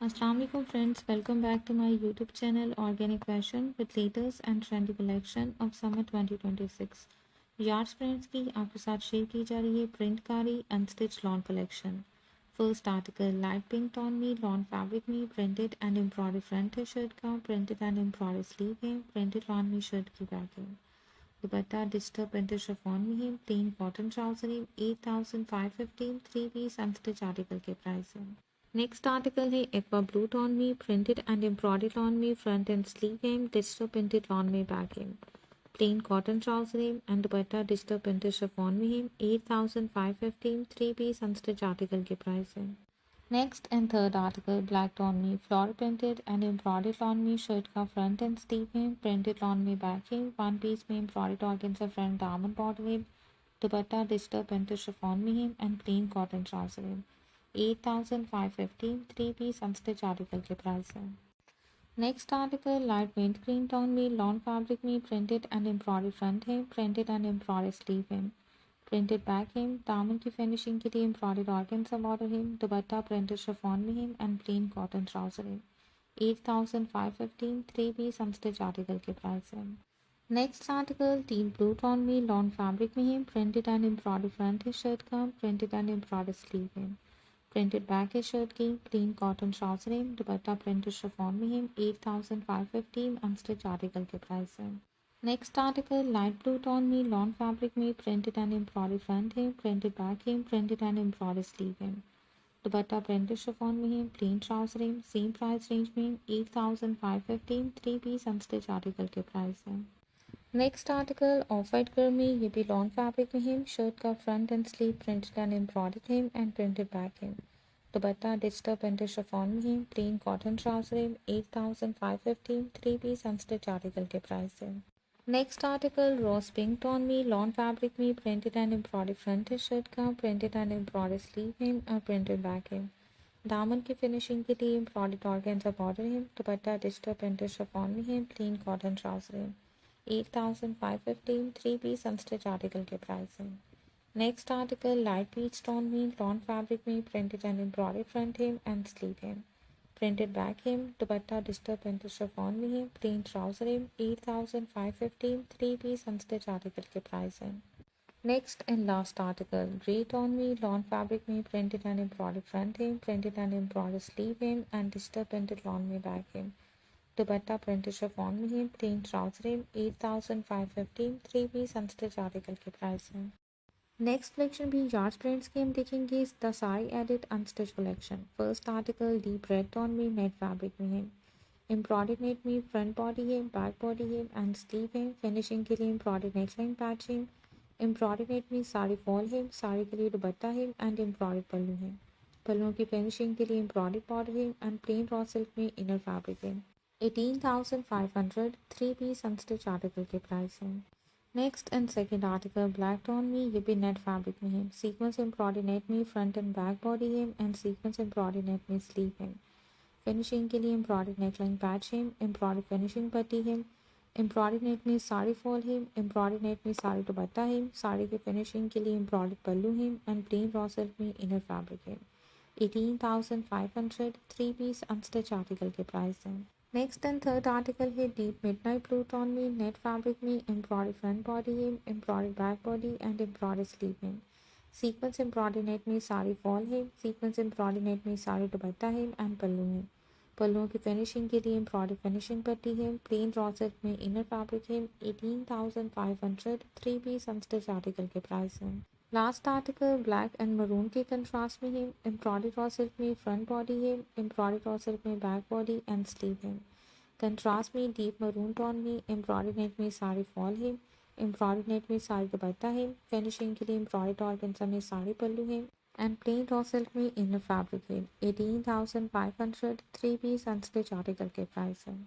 Assalamualaikum friends, welcome back to my YouTube channel Organic Fashion with latest and trendy collection of summer 2026। यार्स friends की आपके साथ share की जा रही है प्रिंटकारी unstitch lawn collection. First article light pink tone में लॉन फैब्रिक में प्रिंटेड एंड एम्ब्रॉयडरी फ्रंट है शर्ट का, प्रिंटेड एंड एम्ब्रॉयडरी स्लीव है, प्रिंटेड लॉन में शर्ट की बैक है। दुपट्टा डिजिटल प्रिंटेड शिफॉन में है, प्लेन कॉटन ट्राउजर है, 8515 थ्री पीस अनस्टिच आर्टिकल के प्राइस है। नेक्स्ट आर्टिकल है एक्वा ब्लू टोन में प्रिंटेड एंड एम्ब्रॉयडरी लॉन में फ्रंट एंड स्लीव हेम, डिजिटल प्रिंटेड लॉन में बैक हेम, प्लेन कॉटन ट्राउजर हेम and dupatta digital printed chiffon में हेम, 8515 थ्री पीस अनस्टिच आर्टिकल के प्राइस है। Next and third article black tone में floral printed and embroidery lawn में शर्ट का front and sleeve hem, printed lawn में बैक हेम, वन पीस में एम्ब्रॉयडरी ऑर्गेन्जा फ्रंट दामन बॉर्डर हेम, दुपट्टा डिजिटल प्रिंटेड शिफॉन में हेम and plain cotton trouser Hem, 8515 three piece unstitch article के प्राइस है। Next article light paint green tone में लॉन फैब्रिक में प्रिंटेड एंड एम्ब्रॉयडरी फ्रंट है, प्रिंटेड एंड एम्ब्रॉयडरी स्लीव है, प्रिंटेड बैक है, दामन की फिनिशिंग के लिए एम्ब्रॉयडरी ऑर्गेन्जा बॉर्डर है, दुपट्टा प्रिंटेड शिफॉन में है एंड प्लेन कॉटन ट्राउजर है, 8515 थ्री पीस अनस्टिच आर्टिकल के प्राइस है। Next article teal blue tone में लॉन फैब्रिक में है, प्रिंटेड एंड एम्ब्रॉयडरी फ्रंट है शर्ट का, प्रिंटेड एंड एम्ब्रॉयडरी स्लीव है, प्रिंटेड बैक है शर्ट की, प्लेन कॉटन ट्राउजर है, दुपट्टा प्रिंटेड शिफॉन में है, 8515 अनस्टिच आर्टिकल के प्राइस है। Next article light blue tone में लॉन फैब्रिक में प्रिंटेड एंड एम्ब्रॉयडरी फ्रंट है, प्रिंटेड बैक है, प्रिंटेड एंड एम्ब्रॉयडरी स्लीव है, दुपट्टा प्रिंटेड शिफॉन में है, प्लेन ट्राउजर है, सेम प्राइस रेंज में 8515 थ्री पीस अनस्टिच आर्टिकल के प्राइस है। Next article of white colour में ये भी लॉन फैब्रिक में है, शर्ट का front and sleeve printed and embroidered है एंड प्रिंटेड बैक है, दुपट्टा डिजिटल प्रिंटेड शिफॉन में है, प्लेन कॉटन ट्राउजर है, 8515 थ्री पीस अनस्टिच आर्टिकल के प्राइस है। Next article rose pink tone में लॉन फैब्रिक में प्रिंटेड एंड एम्ब्रॉयडरी फ्रंट है शर्ट का, प्रिंटेड एंड एम्ब्रॉयडरी स्लीव है और प्रिंटेड बैक है, दामन की फिनिशिंग के लिए एम्ब्रॉयडर्ड ऑर्गेन्जा बॉर्डर है, दुपट्टा डिजिटल प्रिंटेड शिफॉन में है, प्लेन कॉटन ट्राउजर है, 8515 थ्री पीस अनस्टिच आर्टिकल के प्राइस है। Next article light peach tone में लॉन फैब्रिक में printed and embroidery front hem and sleeve hem, printed back hem, dupatta digital printed chiffon में है, plain trouser हेम, 8515 three piece unstitch article के price है। Next and last article grey tone में lawn fabric में printed and embroidery front hem, printed and embroidery sleeve hem and digital printed lawn में back hem, दुपट्टा printed chiffon में है, plain trouser है, 8515 three piece unstitch article के price है। Next collection भी years prints की हम देखेंगे the Sai edit unstitch collection. First article deep red tone में नेट फैब्रिक में है, एम्ब्रॉयडरी नेट में फ्रंट बॉडी है, बैक बॉडी है एंड स्लीव है, फिनिशिंग के लिए एम्ब्रॉयडरी नेकलाइन पैच है, एम्ब्रॉयडरी नेट में साड़ी फॉल है, साड़ी के लिए दुपट्टा है एंड एम्ब्रॉयडरी पल्लू है, पल्लुओं की फिनिशिंग के लिए एम्ब्रॉयडरी बॉर्डर है एंड प्लेन रॉ सिल्क में इनर फैब्रिक है, 18,500 थ्री पीस अनस्टिच आर्टिकल के प्राइस है। Next and second article black tone में ये भी नेट फैब्रिक में है, सीक्वेंस एम्ब्रॉयडरी नेट में फ्रंट एंड बैक बॉडी है एंड सीक्वेंस एम्ब्रॉयडरी नेट में स्लीव है, फिनिशिंग के लिए एम्ब्रॉयडरी नेकलाइन पैच है, एम्ब्रॉयडरी फिनिशिंग पट्टी है, एम्ब्रॉयडरी नेट में साड़ी फॉल है, एम्ब्रॉयडरी नेट में साड़ी दुपट्टा है, साड़ी की फिनिशिंग के लिए एम्ब्रॉयडरी पल्लू है एंड प्लेन रॉ सिल्क में इनर फैब्रिक है, 18,500 थ्री पीस अनस्टिच आर्टिकल के प्राइस है। नेक्स्ट एंड थर्ड आर्टिकल है डीप मिडनाइट ब्लू टोन में नेट फैब्रिक में एम्ब्रॉयडरी फ्रंट बॉडी है, embroidery back body and embroidery sleeve है, सीक्वेंस एम्ब्रॉयडरी नेट में साड़ी फॉल है, सीक्वेंस एम्ब्रॉयडरी नेट में साड़ी दुपट्टा है एंड पल्लू है, पल्लुओं की फिनिशिंग के लिए एम्ब्रॉयडरी फिनिशिंग पट्टी है, प्लेन रॉ सिल्क में इनर फैब्रिक है, 18,500 थ्री पीस अनस्टिच आर्टिकल के प्राइस है। Last article black and maroon के कंट्रास्ट में है, एम्ब्रॉयडरी रॉ सिल्क में फ्रंट बॉडी है, एम्ब्रॉयडरी रॉ सिल्क में बैक बॉडी एंड स्लीव है, कंट्रास्ट में डीप मरून टोन में एम्ब्रॉयडरी नेट में साड़ी फॉल है, एम्ब्रॉयडरी नेट में साड़ी दुपट्टा है, फिनिशिंग के लिए एम्ब्रॉयडरी ऑर्गेन्जा में साड़ी पल्लू है एंड प्लेन रॉ सिल्क में इनर फैब्रिक है, 18,500 थ्री पीस अनस्टिच आर्टिकल के प्राइस है।